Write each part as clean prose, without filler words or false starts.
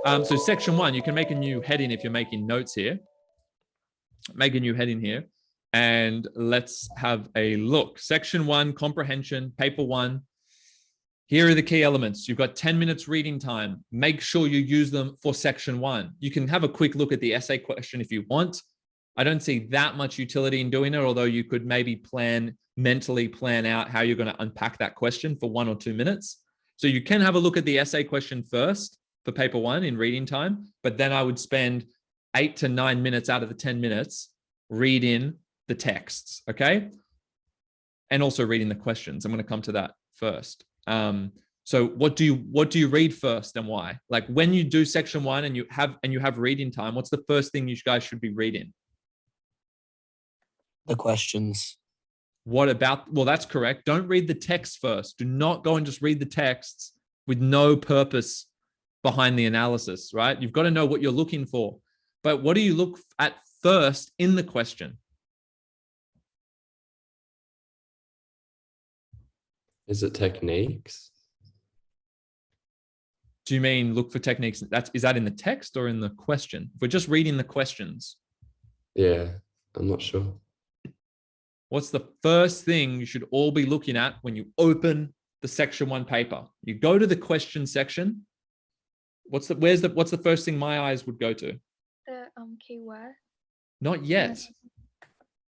So section 1, you can make a new heading if you're making notes here. Make a new heading here. And let's have a look. Section 1, comprehension, paper 1. Here are the key elements. You've got 10 minutes reading time. Make sure you use them for section 1. You can have a quick look at the essay question if you want. I don't see that much utility in doing it, although you could maybe mentally plan out how you're going to unpack that question for 1 or 2 minutes. So you can have a look at the essay question first for paper 1 in reading time, but then I would spend 8 to 9 minutes out of the 10 minutes reading the texts, okay? And also reading the questions. I'm going to come to that first. So what do you read first and why? Like when you do section 1 and you have reading time, what's the first thing you guys should be reading? The questions. What about, well, that's correct. Don't read the text first. Do not go and just read the texts with no purpose behind the analysis, right? You've got to know what you're looking for. But what do you look at first in the question? Is it techniques? Do you mean look for techniques? Is that in the text or in the question? If we're just reading the questions. Yeah, I'm not sure. What's the first thing you should all be looking at when you open the section 1 paper? You go to the question section. What's the first thing my eyes would go to? The keyword. Not yet.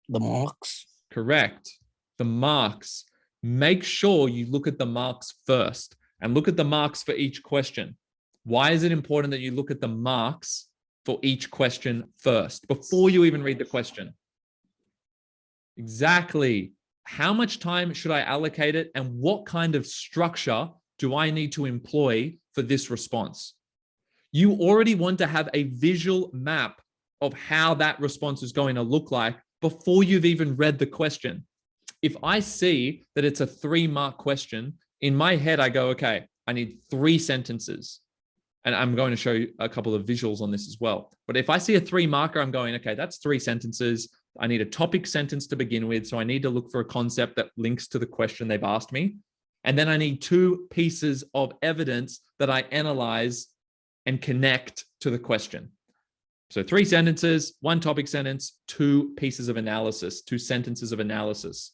The marks. Correct. The marks. Make sure you look at the marks first and look at the marks for each question. Why is it important that you look at the marks for each question first before you even read the question? Exactly. How much time should I allocate it and what kind of structure do I need to employ for this response? You already want to have a visual map of how that response is going to look like before you've even read the question. If I see that it's a 3-mark question, in my head, I go, okay, I need 3 sentences. And I'm going to show you a couple of visuals on this as well. But if I see a 3-marker, I'm going, okay, that's 3 sentences. I need a topic sentence to begin with. So I need to look for a concept that links to the question they've asked me. And then I need 2 pieces of evidence that I analyze and connect to the question. So 3 sentences, 1 topic sentence, 2 pieces of analysis, 2 sentences of analysis.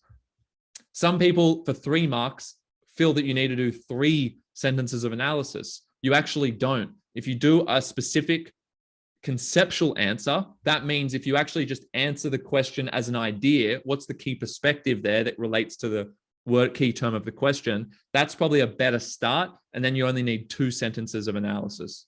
Some people for 3 marks feel that you need to do 3 sentences of analysis. You actually don't. If you do a specific conceptual answer, that means if you actually just answer the question as an idea, what's the key perspective there that relates to the word key term of the question? That's probably a better start. And then you only need 2 sentences of analysis.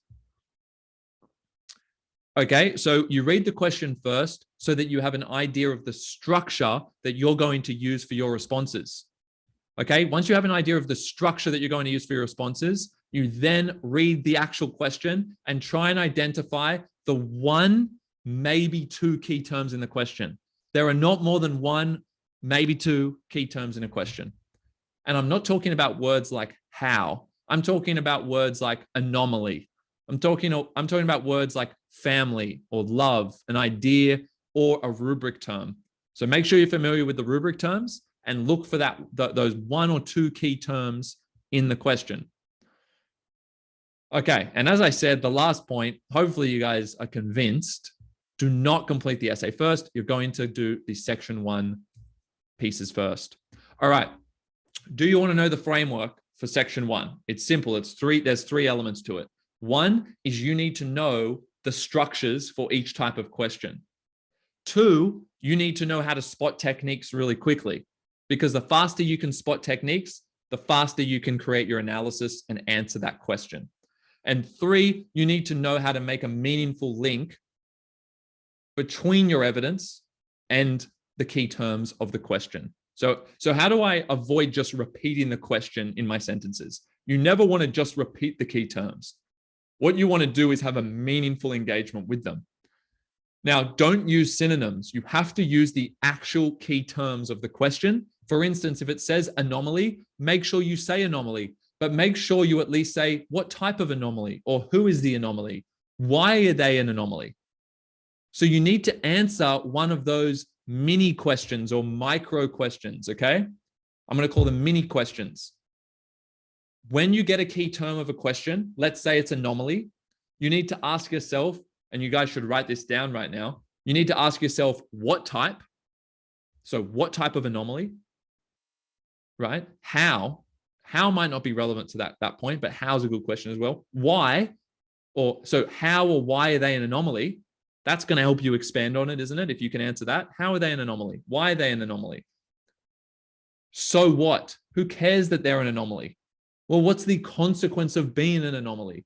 Okay, so you read the question first so that you have an idea of the structure that you're going to use for your responses. Okay, once you have an idea of the structure that you're going to use for your responses, you then read the actual question and try and identify the 1, maybe 2 key terms in the question. There are not more than 1, maybe 2 key terms in a question. And I'm not talking about words like how. I'm talking about words like anomaly. I'm talking about words like family or love, an idea, or a rubric term. So make sure you're familiar with the rubric terms and look for those 1 or 2 key terms in the question. Okay, and as I said, the last point, hopefully you guys are convinced, do not complete the essay first. You're going to do the section 1 pieces first. All right, do you want to know the framework for section 1? It's simple, there's 3 elements to it. 1 is you need to know the structures for each type of question. 2, you need to know how to spot techniques really quickly, because the faster you can spot techniques, the faster you can create your analysis and answer that question. And 3, you need to know how to make a meaningful link between your evidence and the key terms of the question. So how do I avoid just repeating the question in my sentences? You never want to just repeat the key terms. What you want to do is have a meaningful engagement with them. Now, don't use synonyms. You have to use the actual key terms of the question. For instance, if it says anomaly, make sure you say anomaly, but make sure you at least say what type of anomaly or who is the anomaly? Why are they an anomaly? So you need to answer one of those mini questions or micro questions, okay? I'm going to call them mini questions. When you get a key term of a question, let's say it's anomaly, you need to ask yourself, and you guys should write this down right now. You need to ask yourself what type. So what type of anomaly, right? How might not be relevant to that point, but how's a good question as well. Why, so how or why are they an anomaly? That's going to help you expand on it, isn't it? If you can answer that, how are they an anomaly? Why are they an anomaly? So what? Who cares that they're an anomaly? Well, what's the consequence of being an anomaly?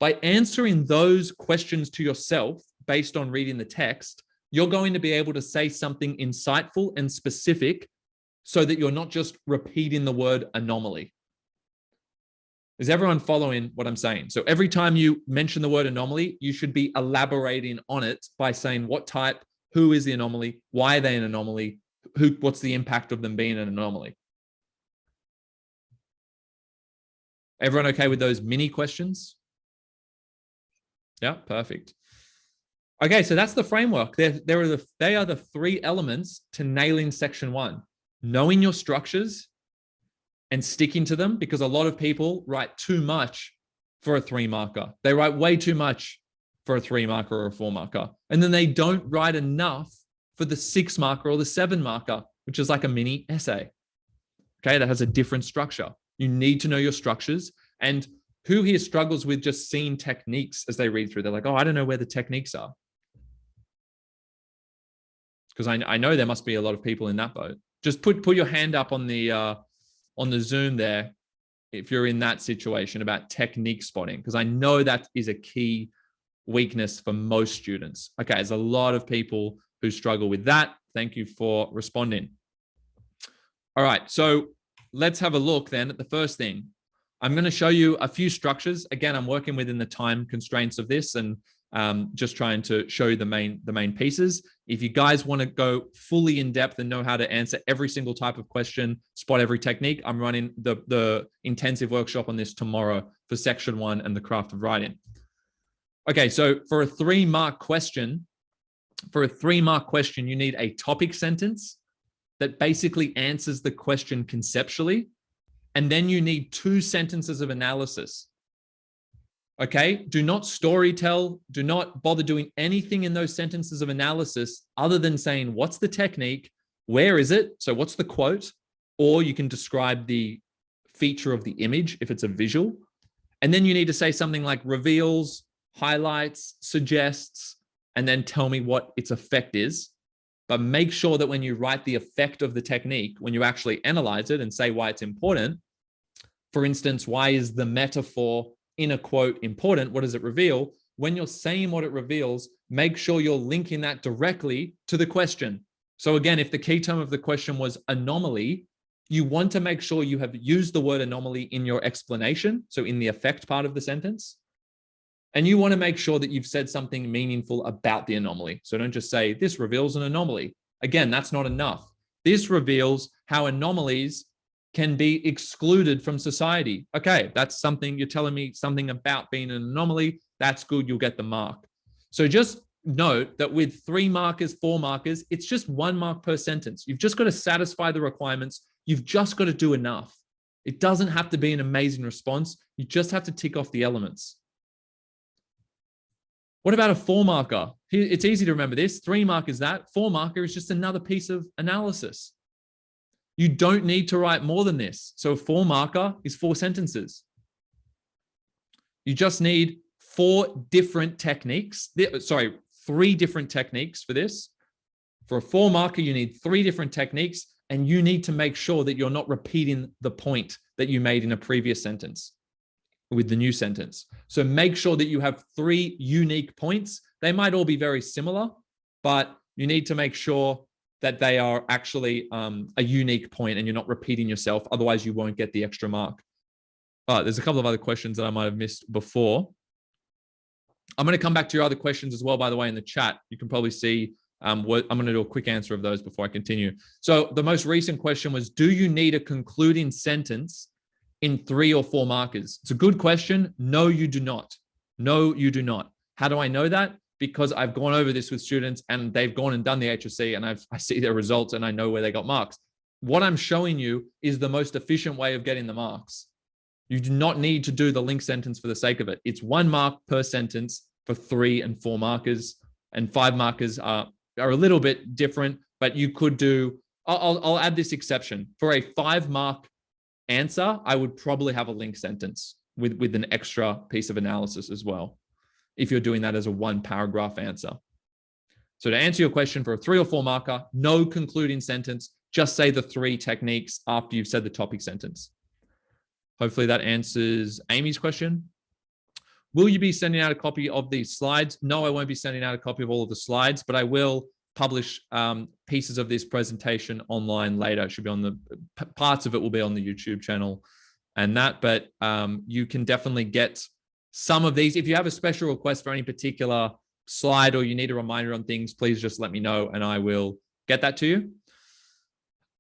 By answering those questions to yourself based on reading the text, you're going to be able to say something insightful and specific so that you're not just repeating the word anomaly. Is everyone following what I'm saying? So every time you mention the word anomaly, you should be elaborating on it by saying what type, who is the anomaly, why are they an anomaly, what's the impact of them being an anomaly. Everyone okay with those mini questions? Yeah, perfect. Okay, so that's the framework. They are the three elements to nailing section 1. Knowing your structures and sticking to them, because a lot of people write too much for a 3-marker. They write way too much for a 3-marker or a 4-marker. And then they don't write enough for the 6-marker or the 7-marker, which is like a mini essay. Okay, that has a different structure. You need to know your structures. And who here struggles with just seeing techniques as they read through? They're like, oh, I don't know where the techniques are. Because I know there must be a lot of people in that boat. Just put your hand up on the Zoom there if you're in that situation about technique spotting, because I know that is a key weakness for most students. Okay, there's a lot of people who struggle with that. Thank you for responding. All right, so let's have a look then at the first thing. I'm going to show you a few structures. Again, I'm working within the time constraints of this and just trying to show you the main pieces. If you guys want to go fully in depth and know how to answer every single type of question, spot every technique, I'm running the intensive workshop on this tomorrow for section 1 and the craft of writing. Okay, so for a 3-mark question, you need a topic sentence that basically answers the question conceptually. And then you need 2 sentences of analysis. Okay, do not storytell, do not bother doing anything in those sentences of analysis other than saying, what's the technique? Where is it? So what's the quote? Or you can describe the feature of the image if it's a visual. And then you need to say something like reveals, highlights, suggests, and then tell me what its effect is. But make sure that when you write the effect of the technique, when you actually analyze it and say why it's important, for instance, why is the metaphor in a quote important? What does it reveal? When you're saying what it reveals, make sure you're linking that directly to the question. So again, if the key term of the question was anomaly, you want to make sure you have used the word anomaly in your explanation, so in the effect part of the sentence. And you want to make sure that you've said something meaningful about the anomaly. So don't just say, this reveals an anomaly. Again, that's not enough. This reveals how anomalies can be excluded from society. Okay, that's something, you're telling me something about being an anomaly. That's good, you'll get the mark. So just note that with 3 markers, 4 markers, it's just 1 mark per sentence. You've just got to satisfy the requirements. You've just got to do enough. It doesn't have to be an amazing response. You just have to tick off the elements. What about a 4 marker? It's easy to remember this. 3 mark is that. 4 marker is just another piece of analysis. You don't need to write more than this. So a 4 marker is 4 sentences. You just need 4 different techniques. 3 different techniques for this. For a 4 marker, you need 3 different techniques, and you need to make sure that you're not repeating the point that you made in a previous sentence with the new sentence. So make sure that you have 3 unique points. They might all be very similar, but you need to make sure that they are actually a unique point and you're not repeating yourself. Otherwise, you won't get the extra mark. There's a couple of other questions that I might have missed before. I'm going to come back to your other questions as well, by the way, in the chat. You can probably see what I'm going to do a quick answer of those before I continue. So the most recent question was, do you need a concluding sentence in 3 or 4 markers? It's a good question. No, you do not. No, you do not. How do I know that? Because I've gone over this with students and they've gone and done the HSC and I see their results and I know where they got marks. What I'm showing you is the most efficient way of getting the marks. You do not need to do the link sentence for the sake of it. It's 1 mark per sentence for 3 and 4 markers, and 5 markers are a little bit different, but you could do, I'll add this exception. For a 5 mark answer, I would probably have a link sentence with an extra piece of analysis as well, if you're doing that as a 1 paragraph answer. So to answer your question, for a 3 or 4 marker, no concluding sentence, just say the 3 techniques after you've said the topic sentence. Hopefully that answers Amy's question. Will you be sending out a copy of these slides? No, I won't be sending out a copy of all of the slides, but I will publish pieces of this presentation online later. It should be on the, parts of it will be on the YouTube channel and that, but you can definitely get some of these. If you have a special request for any particular slide or you need a reminder on things, please just let me know and I will get that to you.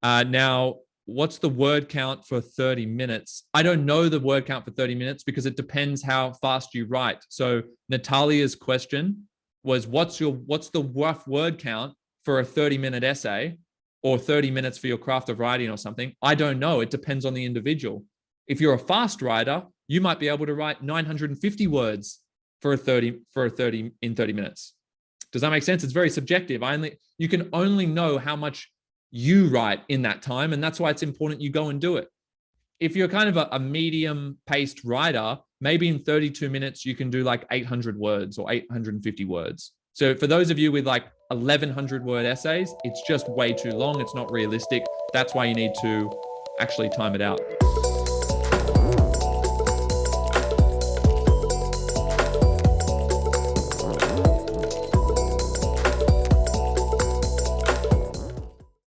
Now, what's the word count for 30 minutes? I don't know the word count for 30 minutes because it depends how fast you write. So Natalia's question was, what's the rough word count for a 30-minute essay or 30 minutes for your craft of writing or something? I don't know. It depends on the individual. If you're a fast writer, you might be able to write 950 words in 30 minutes. Does that make sense? It's very subjective. You can only know how much you write in that time, and that's why it's important you go and do it. If you're kind of a medium paced writer, maybe in 32 minutes you can do like 800 words or 850 words. So for those of you with like 1100 word essays, it's just way too long. It's not realistic. That's why you need to actually time it out.